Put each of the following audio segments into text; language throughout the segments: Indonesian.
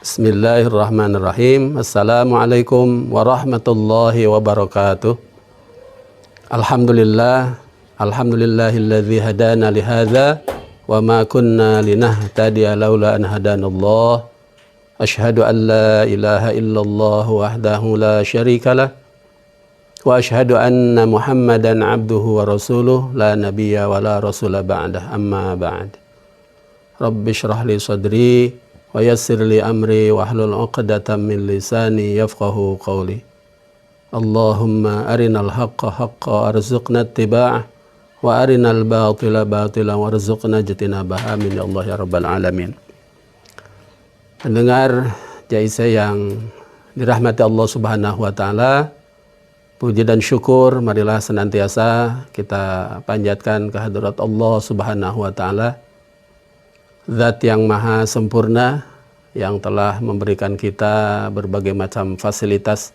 Bismillahirrahmanirrahim. Assalamualaikum warahmatullahi wabarakatuh. Alhamdulillahilladzi hadana lihadza wa ma kunna linahtadiya laula an hadanallah. Asyhadu an la ilaha illallah wahdahu la syarikalah wa asyhadu anna Muhammadan abduhu wa rasuluh la nabiyya wa la rasula ba'dah. Amma ba'd. Rabbi shrah li sadri wa yassir li amri wahlul 'uqdatam min lisani yafqahu qawli. Allahumma arinal haqqa haqqan warzuqna ittiba'ah wa arinal batila batilan warzuqna ijtinabah. Amin ya Allah ya rabbal alamin. Pendengar Jaisa yang dirahmati Allah Subhanahu wa taala, puji dan syukur marilah senantiasa kita panjatkan kehadirat Allah Subhanahu wa taala, Zat yang maha sempurna yang telah memberikan kita berbagai macam fasilitas,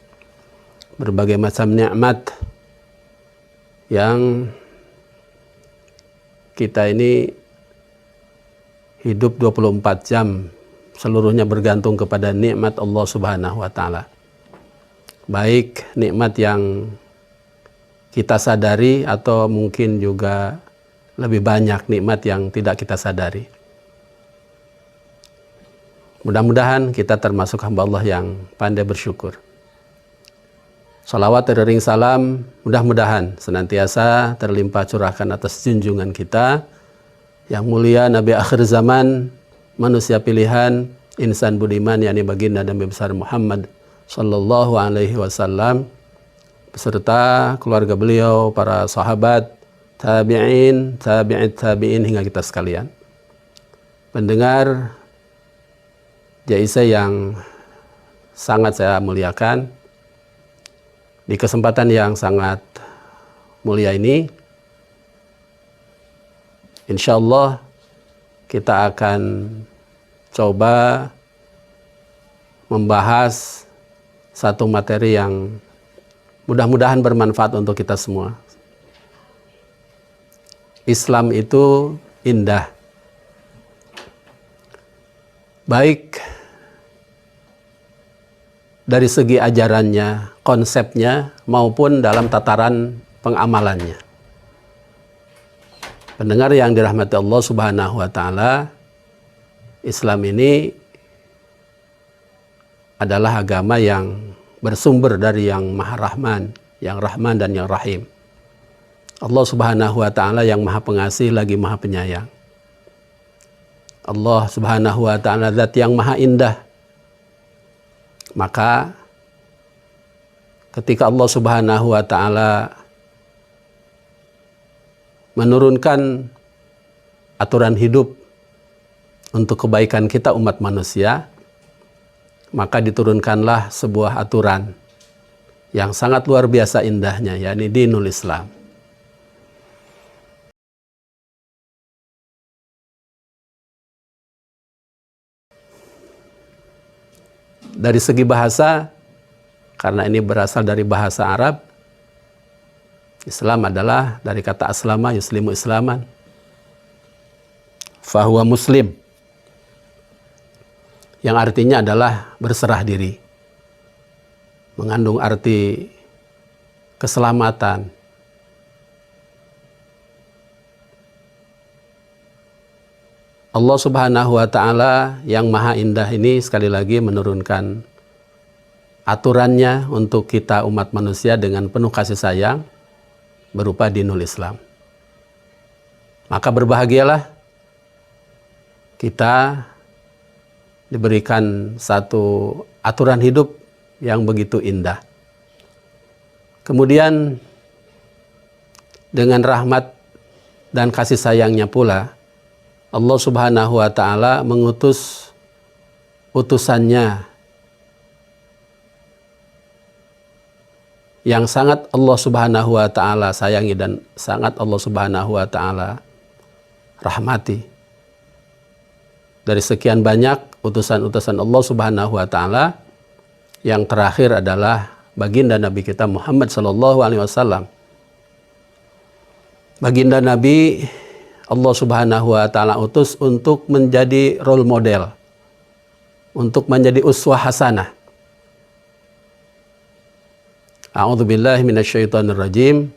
berbagai macam nikmat yang kita ini hidup 24 jam seluruhnya bergantung kepada nikmat Allah Subhanahu wa taala. Baik nikmat yang kita sadari atau mungkin juga lebih banyak nikmat yang tidak kita sadari. Mudah-mudahan kita termasuk hamba Allah yang pandai bersyukur. Salawat ring salam mudah-mudahan senantiasa terlimpah curahkan atas junjungan kita yang mulia Nabi akhir zaman, manusia pilihan, insan budiman, yakni baginda Nabi besar Muhammad sallallahu alaihi wasallam, beserta keluarga beliau, para sahabat, tabi'in, tabi'in hingga kita sekalian. Pendengar Jaisa yang sangat saya muliakan, di kesempatan yang sangat mulia ini, insya Allah kita akan coba membahas satu materi yang mudah-mudahan bermanfaat untuk kita semua. Islam itu indah. Baik dari segi ajarannya, konsepnya, maupun dalam tataran pengamalannya. Pendengar yang dirahmati Allah Subhanahu wa taala, Islam ini adalah agama yang bersumber dari yang Maha Rahman, yang Rahman dan yang Rahim. Allah Subhanahu wa taala yang Maha Pengasih lagi Maha Penyayang. Allah Subhanahu wa taala zat yang Maha Indah. Maka ketika Allah Subhanahu wa taala menurunkan aturan hidup untuk kebaikan kita umat manusia, maka diturunkanlah sebuah aturan yang sangat luar biasa indahnya, yakni dinul Islam. Dari segi bahasa, karena ini berasal dari bahasa Arab, Islam adalah dari kata aslama yuslimu islaman, fahuwa muslim, yang artinya adalah berserah diri, mengandung arti keselamatan. Allah Subhanahu wa taala yang Maha Indah ini sekali lagi menurunkan aturannya untuk kita umat manusia dengan penuh kasih sayang berupa dinul Islam. Maka berbahagialah kita diberikan satu aturan hidup yang begitu indah. Kemudian dengan rahmat dan kasih sayangnya pula, Allah Subhanahu wa taala mengutus utusannya yang sangat Allah Subhanahu wa taala sayangi dan sangat Allah Subhanahu wa taala rahmati. Dari sekian banyak utusan-utusan Allah Subhanahu wa taala, yang terakhir adalah baginda Nabi kita Muhammad sallallahu alaihi wasallam. Baginda Nabi Allah Subhanahu wa taala utus untuk menjadi role model, untuk menjadi uswah hasanah. A'udzubillahi minasyaitonirrajim.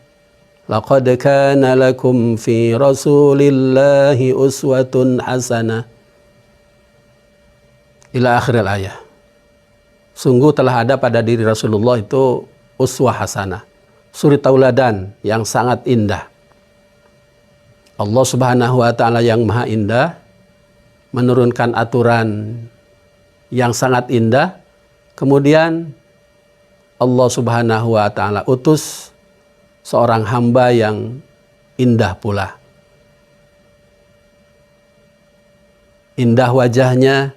Laqad kana lakum fi Rasulillahi uswatun hasanah. Ila akhiril ayah. Sungguh telah ada pada diri Rasulullah itu uswah hasanah, suri tauladan yang sangat indah. Allah Subhanahu wa taala yang Maha Indah menurunkan aturan yang sangat indah. Kemudian Allah Subhanahu wa taala utus seorang hamba yang indah pula. Indah wajahnya,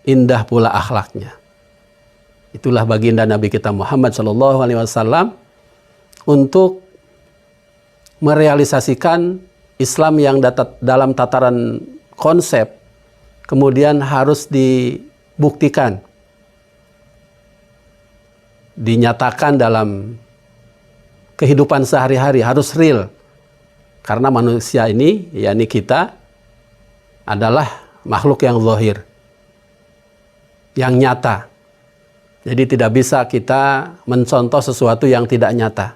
indah pula akhlaknya. Itulah baginda Nabi kita Muhammad SAW untuk merealisasikan Islam yang dalam tataran konsep, kemudian harus dibuktikan, dinyatakan dalam kehidupan sehari-hari, harus real. Karena manusia ini, yakni kita, adalah makhluk yang zahir, yang nyata. Jadi tidak bisa kita mencontoh sesuatu yang tidak nyata.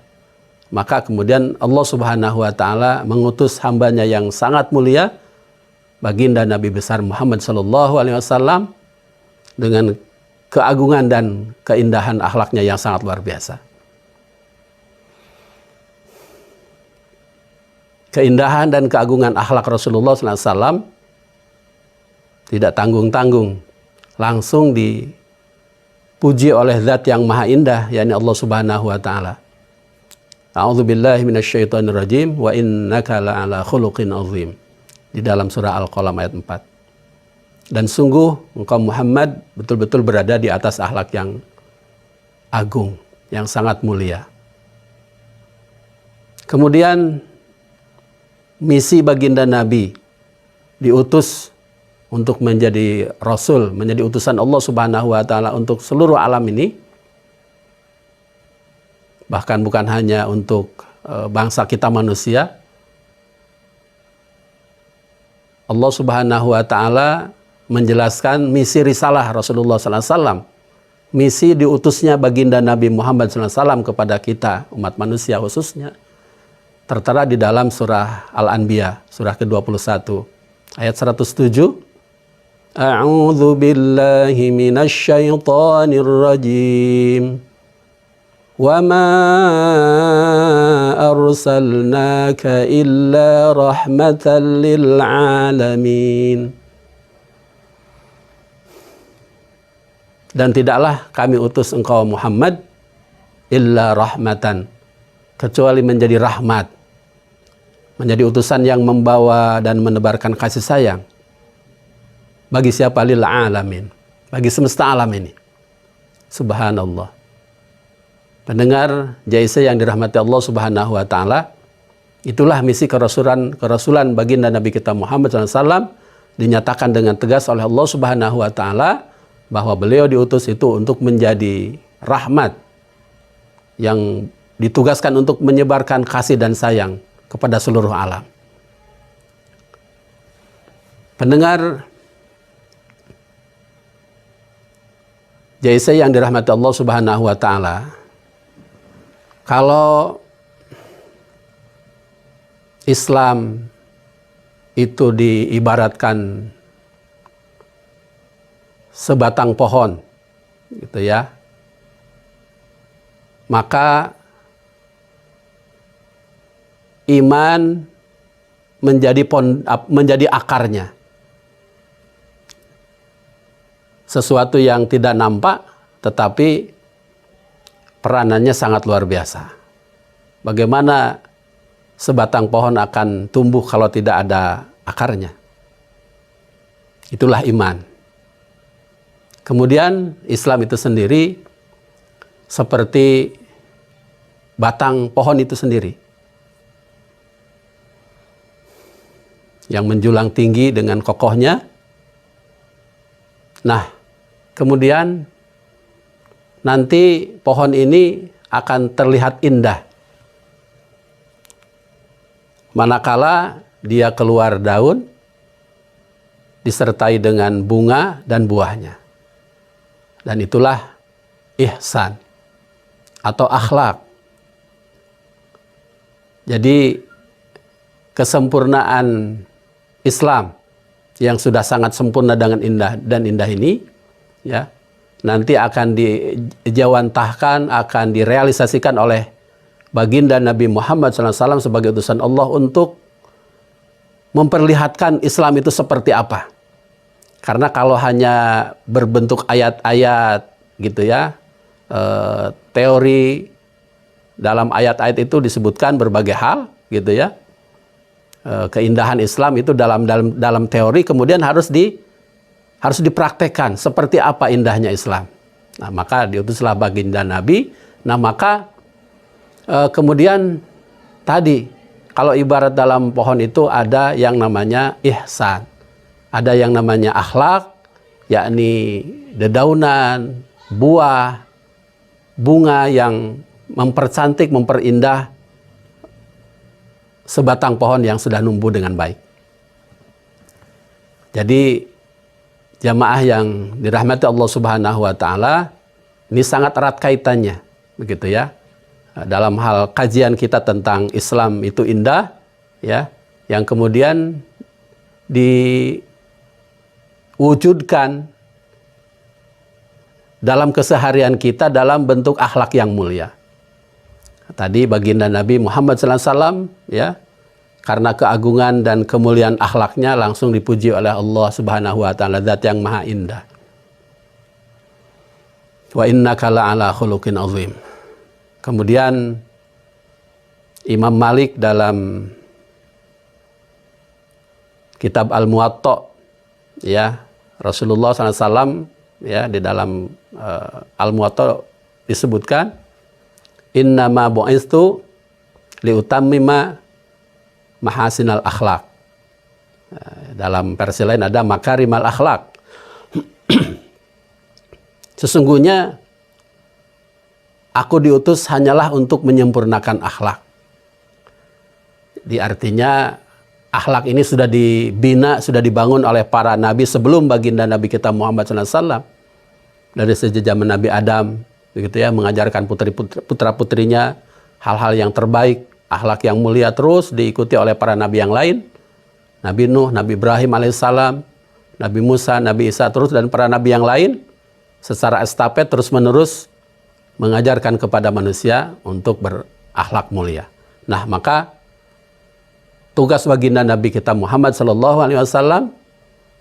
Maka kemudian Allah Subhanahu wa taala mengutus hambanya yang sangat mulia, baginda Nabi besar Muhammad sallallahu alaihi wasallam, dengan keagungan dan keindahan akhlaknya yang sangat luar biasa. Keindahan dan keagungan akhlak Rasulullah sallallahu alaihi wasallam tidak tanggung-tanggung, langsung dipuji oleh zat yang maha indah, yakni Allah Subhanahu wa taala. A'udzubillahi minasyaitonirrajim wa innaka la'ala khuluqin azim. Di dalam surah Al-Qalam ayat 4. Dan sungguh engkau Muhammad betul-betul berada di atas akhlak yang agung, yang sangat mulia. Kemudian misi baginda Nabi diutus untuk menjadi Rasul, menjadi utusan Allah Subhanahu wa taala untuk seluruh alam ini. Bahkan bukan hanya untuk bangsa kita manusia. Allah Subhanahu wa taala menjelaskan misi risalah Rasulullah sallallahu alaihi wasallam, misi diutusnya baginda Nabi Muhammad sallallahu alaihi wasallam kepada kita umat manusia khususnya, tertera di dalam surah Al-Anbiya, surah ke-21 ayat 107. A'udzu billahi minasyaitonir rajim. Wa ma arsalnaka illa rahmatan lil alamin. Dan tidaklah kami utus engkau Muhammad illa rahmatan, kecuali menjadi rahmat, menjadi utusan yang membawa dan menebarkan kasih sayang. Bagi siapa? Lil alamin, bagi semesta alam ini. Subhanallah. Pendengar JIC yang dirahmati Allah Subhanahu wa taala, itulah misi kerasulan baginda Nabi kita Muhammad SAW, dinyatakan dengan tegas oleh Allah Subhanahu wa taala bahwa beliau diutus itu untuk menjadi rahmat yang ditugaskan untuk menyebarkan kasih dan sayang kepada seluruh alam. Pendengar JIC yang dirahmati Allah Subhanahu wa taala, kalau Islam itu diibaratkan sebatang pohon, gitu ya, maka iman menjadi akarnya. Sesuatu yang tidak nampak, tetapi peranannya sangat luar biasa. Bagaimana sebatang pohon akan tumbuh kalau tidak ada akarnya? Itulah iman. Kemudian Islam itu sendiri seperti batang pohon itu sendiri, yang menjulang tinggi dengan kokohnya. Nah, kemudian nanti pohon ini akan terlihat indah manakala dia keluar daun, disertai dengan bunga dan buahnya. Dan itulah ihsan atau akhlak. Jadi kesempurnaan Islam yang sudah sangat sempurna dengan indah ini, ya, nanti akan dijawantahkan, akan direalisasikan oleh baginda Nabi Muhammad SAW sebagai utusan Allah untuk memperlihatkan Islam itu seperti apa. Karena kalau hanya berbentuk ayat-ayat gitu ya, teori, dalam ayat-ayat itu disebutkan berbagai hal gitu ya. Keindahan Islam itu dalam teori, kemudian harus dipraktekkan seperti apa indahnya Islam. Nah, maka diutuslah baginda Nabi. Nah, maka kemudian tadi kalau ibarat dalam pohon itu ada yang namanya ihsan, ada yang namanya akhlak, yakni dedaunan, buah, bunga yang mempercantik, memperindah sebatang pohon yang sudah numbuh dengan baik. Jadi jamaah yang dirahmati Allah Subhanahu wa taala, ini sangat erat kaitannya, begitu ya. Dalam hal kajian kita tentang Islam itu indah, ya, yang kemudian diwujudkan dalam keseharian kita dalam bentuk akhlak yang mulia. Tadi baginda Nabi Muhammad SAW, ya, karena keagungan dan kemuliaan akhlaknya langsung dipuji oleh Allah Subhanahu wa taala, zat yang maha indah. Wa innaka la'ala khuluqin azim. Kemudian Imam Malik dalam kitab Al-Muwatta, ya, Rasulullah SAW, ya, di dalam Al-Muwatta disebutkan innama bu'istu liutammima mahasinal akhlak. Dalam versi lain ada makarimal akhlak. Sesungguhnya aku diutus hanyalah untuk menyempurnakan akhlak. Artinya akhlak ini sudah dibina, sudah dibangun oleh para nabi sebelum baginda Nabi kita Muhammad SAW. Dari sejak zaman Nabi Adam, begitu ya, mengajarkan putra-putrinya hal-hal yang terbaik, akhlak yang mulia, terus diikuti oleh para nabi yang lain. Nabi Nuh, Nabi Ibrahim alaihissalam, Nabi Musa, Nabi Isa, terus dan para nabi yang lain secara estafet terus-menerus mengajarkan kepada manusia untuk berakhlak mulia. Nah, maka tugas baginda Nabi kita Muhammad SAW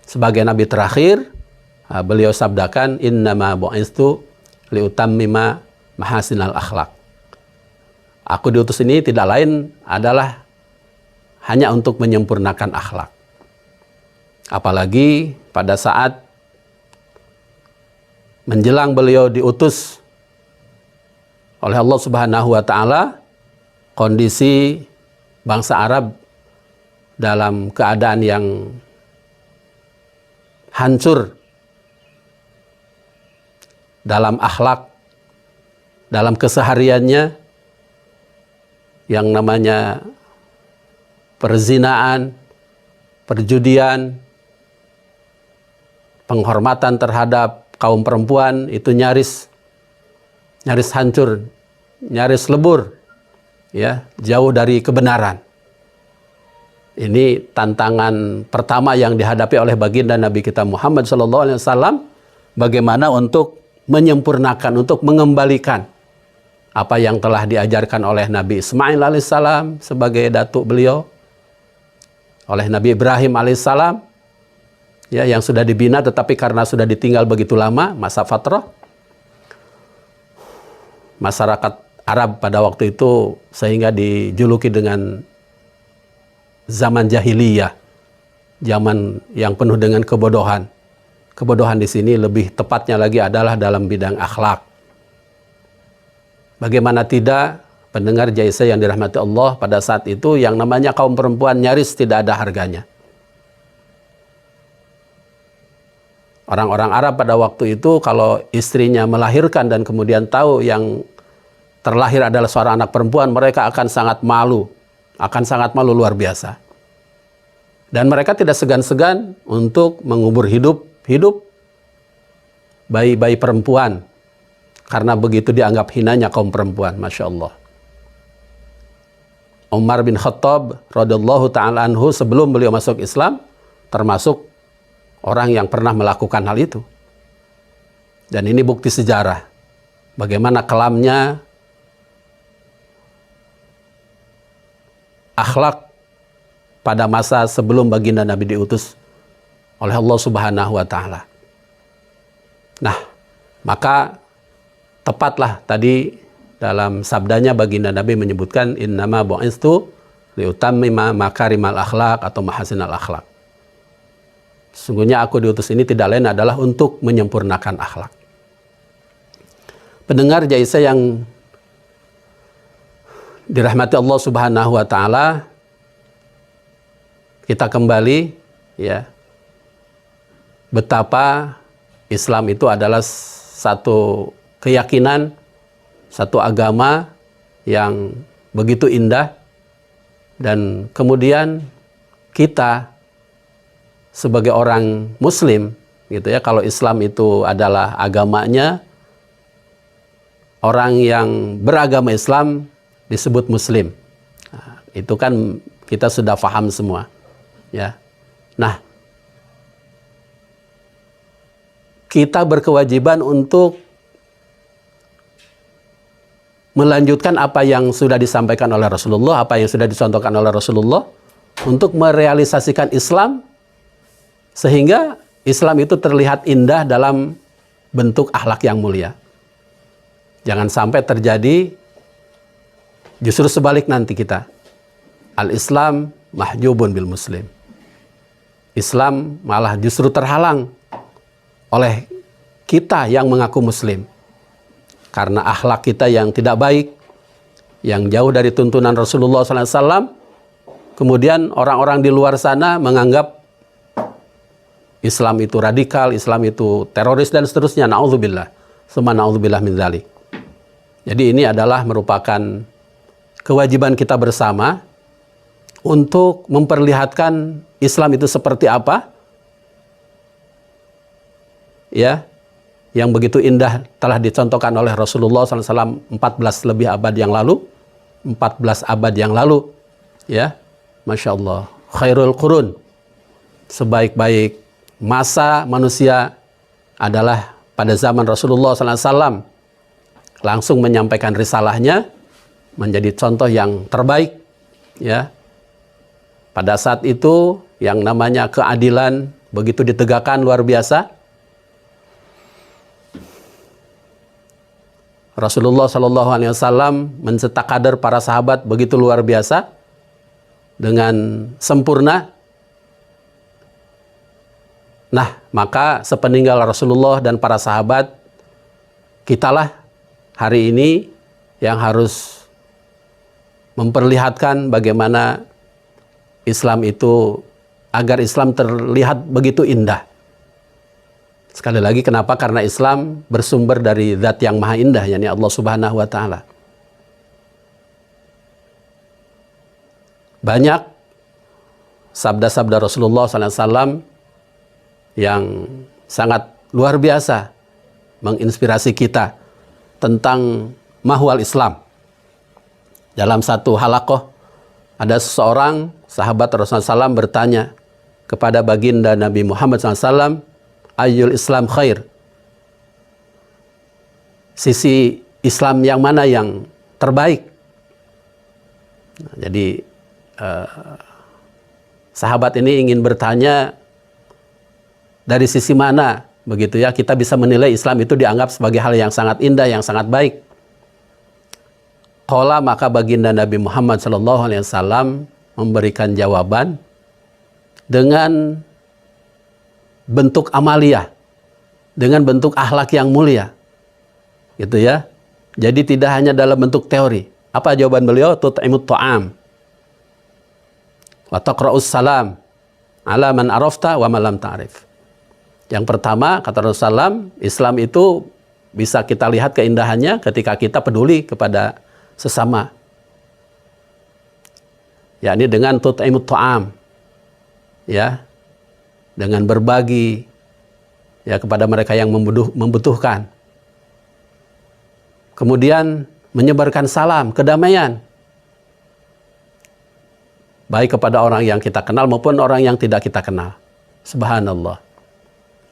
sebagai nabi terakhir, beliau sabdakan innama bu'istu liutammima mahasinal akhlak. Aku diutus ini tidak lain adalah hanya untuk menyempurnakan akhlak. Apalagi pada saat menjelang beliau diutus oleh Allah Subhanahu wa taala, kondisi bangsa Arab dalam keadaan yang hancur dalam akhlak, dalam kesehariannya, yang namanya perzinaan, perjudian, penghormatan terhadap kaum perempuan itu nyaris hancur, nyaris lebur, ya, jauh dari kebenaran. Ini tantangan pertama yang dihadapi oleh baginda Nabi kita Muhammad SAW, bagaimana untuk menyempurnakan, untuk mengembalikan apa yang telah diajarkan oleh Nabi Ismail alaihissalam sebagai datuk beliau, oleh Nabi Ibrahim alaihissalam, ya, yang sudah dibina tetapi karena sudah ditinggal begitu lama, masa fatrah, masyarakat Arab pada waktu itu sehingga dijuluki dengan zaman jahiliyah, zaman yang penuh dengan kebodohan. Kebodohan di sini lebih tepatnya lagi adalah dalam bidang akhlak. Bagaimana tidak, pendengar Jaisa yang dirahmati Allah, pada saat itu yang namanya kaum perempuan nyaris tidak ada harganya. Orang-orang Arab pada waktu itu kalau istrinya melahirkan dan kemudian tahu yang terlahir adalah seorang anak perempuan, mereka akan sangat malu luar biasa. Dan mereka tidak segan-segan untuk mengubur hidup bayi-bayi perempuan. Karena begitu dianggap hinanya kaum perempuan. Masya Allah. Umar bin Khattab radhiyallahu ta'ala anhu sebelum beliau masuk Islam, termasuk orang yang pernah melakukan hal itu. Dan ini bukti sejarah. Bagaimana kelamnya akhlak pada masa sebelum baginda Nabi diutus oleh Allah Subhanahu wa Ta'ala. Nah, maka tepatlah tadi dalam sabdanya baginda Nabi menyebutkan innama bu'istu liutammima makarimal akhlak atau mahasinal akhlak. Sesungguhnya aku diutus ini tidak lain adalah untuk menyempurnakan akhlak. Pendengar Jaisa yang dirahmati Allah Subhanahu wa Ta'ala, kita kembali ya, betapa Islam itu adalah satu keyakinan, satu agama yang begitu indah, dan kemudian kita sebagai orang Muslim gitu ya, kalau Islam itu adalah agamanya, orang yang beragama Islam disebut Muslim. Nah, itu kan kita sudah paham semua. Ya. Nah, kita berkewajiban untuk melanjutkan apa yang sudah disampaikan oleh Rasulullah, apa yang sudah dicontohkan oleh Rasulullah, untuk merealisasikan Islam sehingga Islam itu terlihat indah dalam bentuk akhlak yang mulia. Jangan sampai terjadi justru sebalik nanti kita. Al-Islam mahjubun bil muslim. Islam malah justru terhalang oleh kita yang mengaku muslim. Karena akhlak kita yang tidak baik, yang jauh dari tuntunan Rasulullah SAW, kemudian orang-orang di luar sana menganggap Islam itu radikal, Islam itu teroris, dan seterusnya. Na'udzubillah. Summa na'udzubillah min dzalik. Jadi ini adalah merupakan kewajiban kita bersama untuk memperlihatkan Islam itu seperti apa, ya, yang begitu indah telah dicontohkan oleh Rasulullah SAW 14 lebih abad yang lalu, 14 abad yang lalu, ya, Masya Allah. Khairul Qurun, sebaik-baik masa manusia adalah pada zaman Rasulullah SAW, langsung menyampaikan risalahnya, menjadi contoh yang terbaik, ya. Pada saat itu yang namanya keadilan begitu ditegakkan luar biasa. Rasulullah SAW mencetak kader para sahabat begitu luar biasa dengan sempurna. Nah, maka sepeninggal Rasulullah dan para sahabat, kitalah hari ini yang harus memperlihatkan bagaimana Islam itu, agar Islam terlihat begitu indah. Sekali lagi, kenapa? Karena Islam bersumber dari zat yang maha indah, yakni Allah Subhanahu wa Ta'ala. Banyak sabda-sabda Rasulullah SAW yang sangat luar biasa menginspirasi kita tentang mahwal Islam. Dalam satu halaqah, ada seseorang sahabat Rasulullah SAW bertanya kepada baginda Nabi Muhammad SAW, ayyul Islam khair? Sisi Islam yang mana yang terbaik? Nah, jadi sahabat ini ingin bertanya dari sisi mana begitu ya kita bisa menilai Islam itu dianggap sebagai hal yang sangat indah, yang sangat baik. Qala, maka baginda Nabi Muhammad SAW memberikan jawaban dengan bentuk amaliyah, dengan bentuk akhlak yang mulia, gitu ya. Jadi tidak hanya dalam bentuk teori. Apa jawaban beliau? Tut'imut ta'am wa taqra'us salam ala man arafta wa man lam ta'rif. Yang pertama, kata Rasulullah, Islam itu bisa kita lihat keindahannya ketika kita peduli kepada sesama, yakni dengan tut'imut ta'am, ya, dengan berbagi ya kepada mereka yang membutuhkan. Kemudian menyebarkan salam, kedamaian, baik kepada orang yang kita kenal maupun orang yang tidak kita kenal. Subhanallah.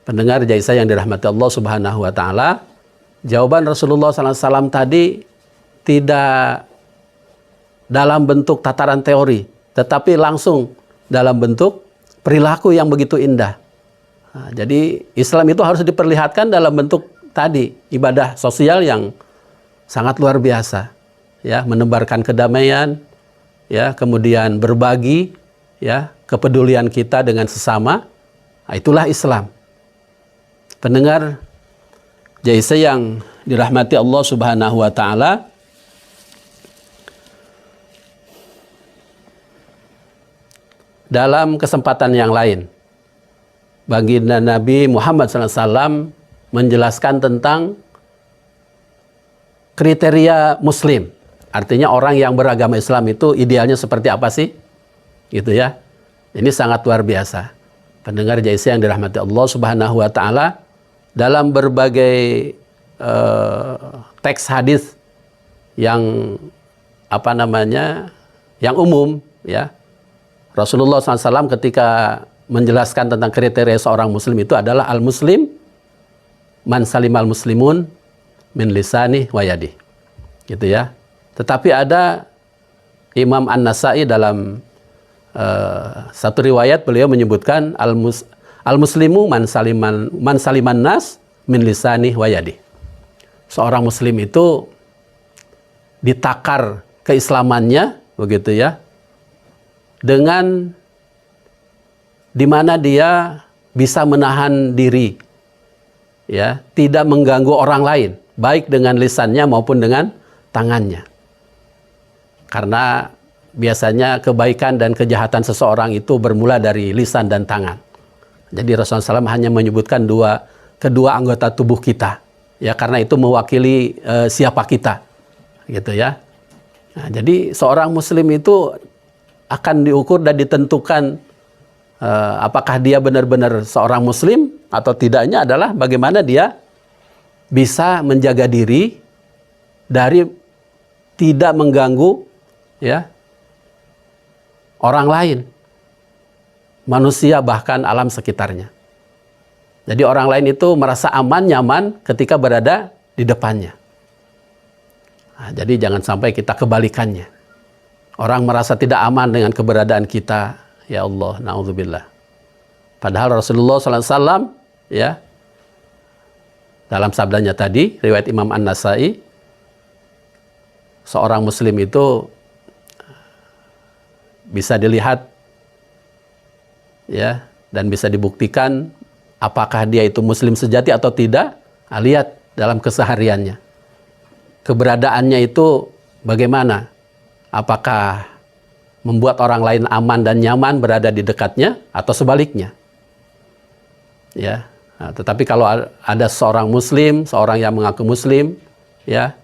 Pendengar Jaisa yang dirahmati Allah Subhanahu wa taala, jawaban Rasulullah SAW tadi tidak dalam bentuk tataran teori, tetapi langsung dalam bentuk perilaku yang begitu indah. Nah, jadi Islam itu harus diperlihatkan dalam bentuk tadi, ibadah sosial yang sangat luar biasa, ya, menebarkan kedamaian, ya, kemudian berbagi, ya, kepedulian kita dengan sesama. Nah, itulah Islam. Pendengar Jaisa yang dirahmati Allah Subhanahu wa taala, dalam kesempatan yang lain, baginda Nabi Muhammad SAW menjelaskan tentang kriteria Muslim. Artinya orang yang beragama Islam itu idealnya seperti apa sih? Gitu ya. Ini sangat luar biasa. Pendengar Jaisa yang dirahmati Allah Subhanahu wa taala, dalam berbagai teks hadis yang yang umum, ya, Rasulullah SAW ketika menjelaskan tentang kriteria seorang muslim itu adalah al-muslim man salimal muslimun min lisani wa yadi. Gitu ya. Tetapi ada Imam An-Nasai dalam satu riwayat beliau menyebutkan al-muslimu man saliman nas min lisani wa yadi. Seorang muslim itu ditakar keislamannya, begitu ya, dengan di mana dia bisa menahan diri, ya, tidak mengganggu orang lain, baik dengan lisannya maupun dengan tangannya. Karena biasanya kebaikan dan kejahatan seseorang itu bermula dari lisan dan tangan. Jadi Rasulullah SAW hanya menyebutkan kedua anggota tubuh kita, ya, karena itu mewakili siapa kita, gitu ya. Nah, jadi seorang muslim itu akan diukur dan ditentukan apakah dia benar-benar seorang muslim atau tidaknya adalah bagaimana dia bisa menjaga diri dari tidak mengganggu, ya, orang lain, manusia, bahkan alam sekitarnya. Jadi orang lain itu merasa aman, nyaman ketika berada di depannya. Nah, jadi jangan sampai kita kebalikannya. Orang merasa tidak aman dengan keberadaan kita, ya Allah, na'udzubillah. Padahal Rasulullah SAW, ya, dalam sabdanya tadi, riwayat Imam An-Nasai, seorang muslim itu bisa dilihat, ya, dan bisa dibuktikan apakah dia itu muslim sejati atau tidak. Nah, lihat dalam kesehariannya, keberadaannya itu bagaimana, apakah membuat orang lain aman dan nyaman berada di dekatnya atau sebaliknya, ya. Nah, tetapi kalau ada seorang muslim, seorang yang mengaku muslim, ya,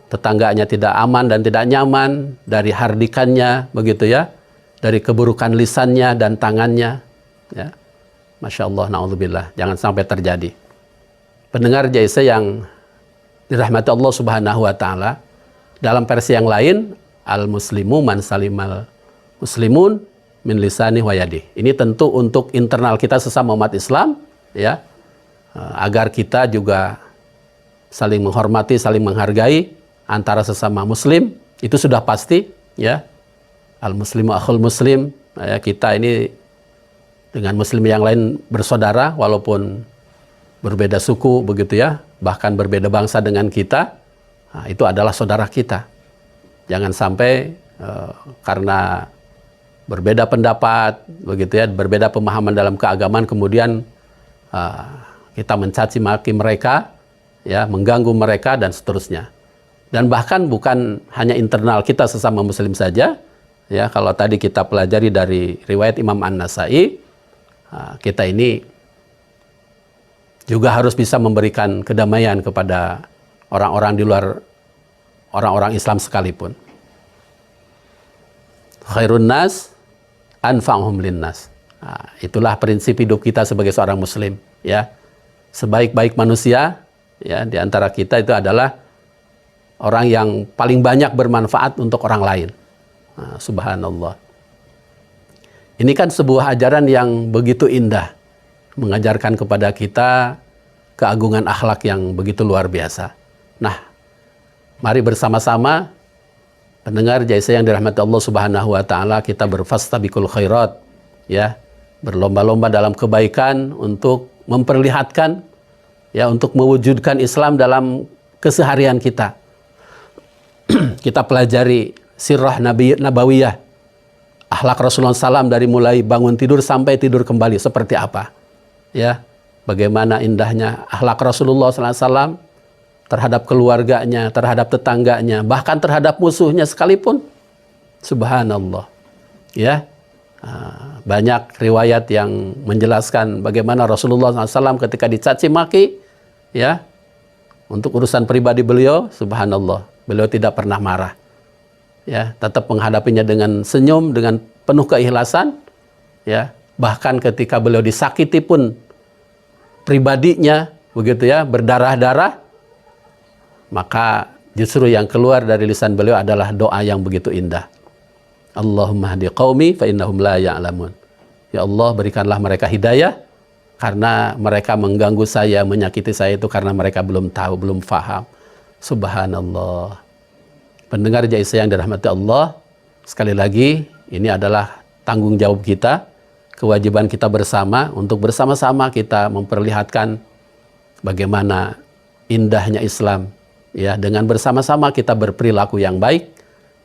tetangganya tidak aman dan tidak nyaman dari hardikannya, begitu ya, dari keburukan lisannya dan tangannya, ya, Masya Allah, na'udzubillah, jangan sampai terjadi. Pendengar Jaisa yang dirahmati Allah Subhanahu wa ta'ala, dalam versi yang lain, al-muslimu man salimal muslimun min lisani wa yadi. Ini tentu untuk internal kita sesama umat Islam, ya, agar kita juga saling menghormati, saling menghargai antara sesama muslim, itu sudah pasti, ya. Al-muslimu akhul muslim, ya, kita ini dengan muslim yang lain bersaudara walaupun berbeda suku, begitu ya, bahkan berbeda bangsa dengan kita. Nah, itu adalah saudara kita. Jangan sampai karena berbeda pendapat, begitu ya, berbeda pemahaman dalam keagamaan, kemudian kita mencaci maki mereka, ya, mengganggu mereka dan seterusnya. Dan bahkan bukan hanya internal kita sesama muslim saja, ya. Kalau tadi kita pelajari dari riwayat Imam An-Nasai, kita ini juga harus bisa memberikan kedamaian kepada orang-orang di luar orang-orang Islam sekalipun. Khairun nas anfa'uhum linnas. Nah, itulah prinsip hidup kita sebagai seorang muslim, ya. Sebaik-baik manusia, ya, di antara kita itu adalah orang yang paling banyak bermanfaat untuk orang lain. Nah, subhanallah. Ini kan sebuah ajaran yang begitu indah, mengajarkan kepada kita keagungan akhlak yang begitu luar biasa. Nah, mari bersama-sama pendengar Jaisa yang dirahmati Allah Subhanahu wa taala, kita berfastabiqul khairat, ya, berlomba-lomba dalam kebaikan untuk memperlihatkan, ya, untuk mewujudkan Islam dalam keseharian kita. Kita pelajari sirah nabawiyah, akhlak Rasulullah SAW dari mulai bangun tidur sampai tidur kembali seperti apa, ya, bagaimana indahnya akhlak Rasulullah SAW terhadap keluarganya, terhadap tetangganya, bahkan terhadap musuhnya sekalipun. Subhanallah, ya. Banyak riwayat yang menjelaskan bagaimana Rasulullah SAW ketika dicaci maki, ya, untuk urusan pribadi beliau, subhanallah, beliau tidak pernah marah, ya, tetap menghadapinya dengan senyum, dengan penuh keikhlasan, ya. Bahkan ketika beliau disakiti pun pribadinya, begitu ya, berdarah-darah, maka justru yang keluar dari lisan beliau adalah doa yang begitu indah. Allahumma hadi qaumi fa innahum la ya'lamun. Ya Allah, berikanlah mereka hidayah, karena mereka mengganggu saya, menyakiti saya itu karena mereka belum tahu, belum faham. Subhanallah. Pendengar Jaisa yang dirahmati Allah, sekali lagi, ini adalah tanggung jawab kita, kewajiban kita bersama untuk bersama-sama kita memperlihatkan bagaimana indahnya Islam, ya, dengan bersama-sama kita berperilaku yang baik,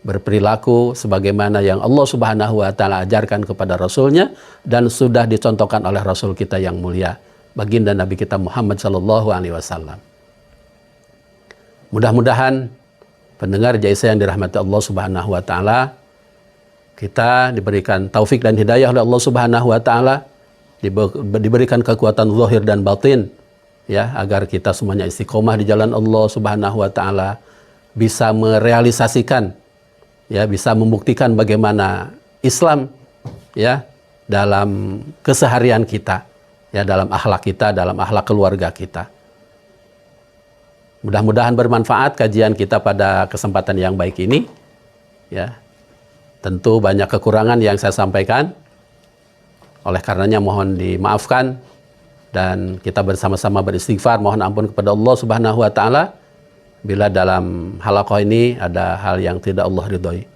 berperilaku sebagaimana yang Allah Subhanahu wa taala ajarkan kepada Rasulnya dan sudah dicontohkan oleh Rasul kita yang mulia, baginda Nabi kita Muhammad sallallahu alaihi wasallam. Mudah-mudahan pendengar Jaisa yang dirahmati Allah Subhanahu wa taala, kita diberikan taufik dan hidayah oleh Allah Subhanahu wa taala, diberikan kekuatan zahir dan batin, ya, agar kita semuanya istiqomah di jalan Allah Subhanahu wa taala, bisa merealisasikan, ya, bisa membuktikan bagaimana Islam, ya, dalam keseharian kita, ya, dalam akhlak kita, dalam akhlak keluarga kita. Mudah-mudahan bermanfaat kajian kita pada kesempatan yang baik ini, ya. Tentu banyak kekurangan yang saya sampaikan, oleh karenanya mohon dimaafkan dan kita bersama-sama beristighfar, mohon ampun kepada Allah Subhanahu wa taala bila dalam halaqah ini ada hal yang tidak Allah ridhoi.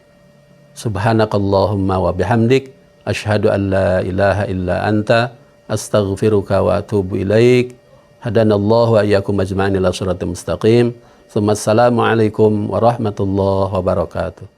Subhanakallahumma wa bihamdik, asyhadu an la ilaha illa anta, astaghfiruka wa atubu ilaik. Hadanallahu wa iyyakum ajma'in ila shiratal mustaqim. Assalamualaikum warahmatullahi wabarakatuh.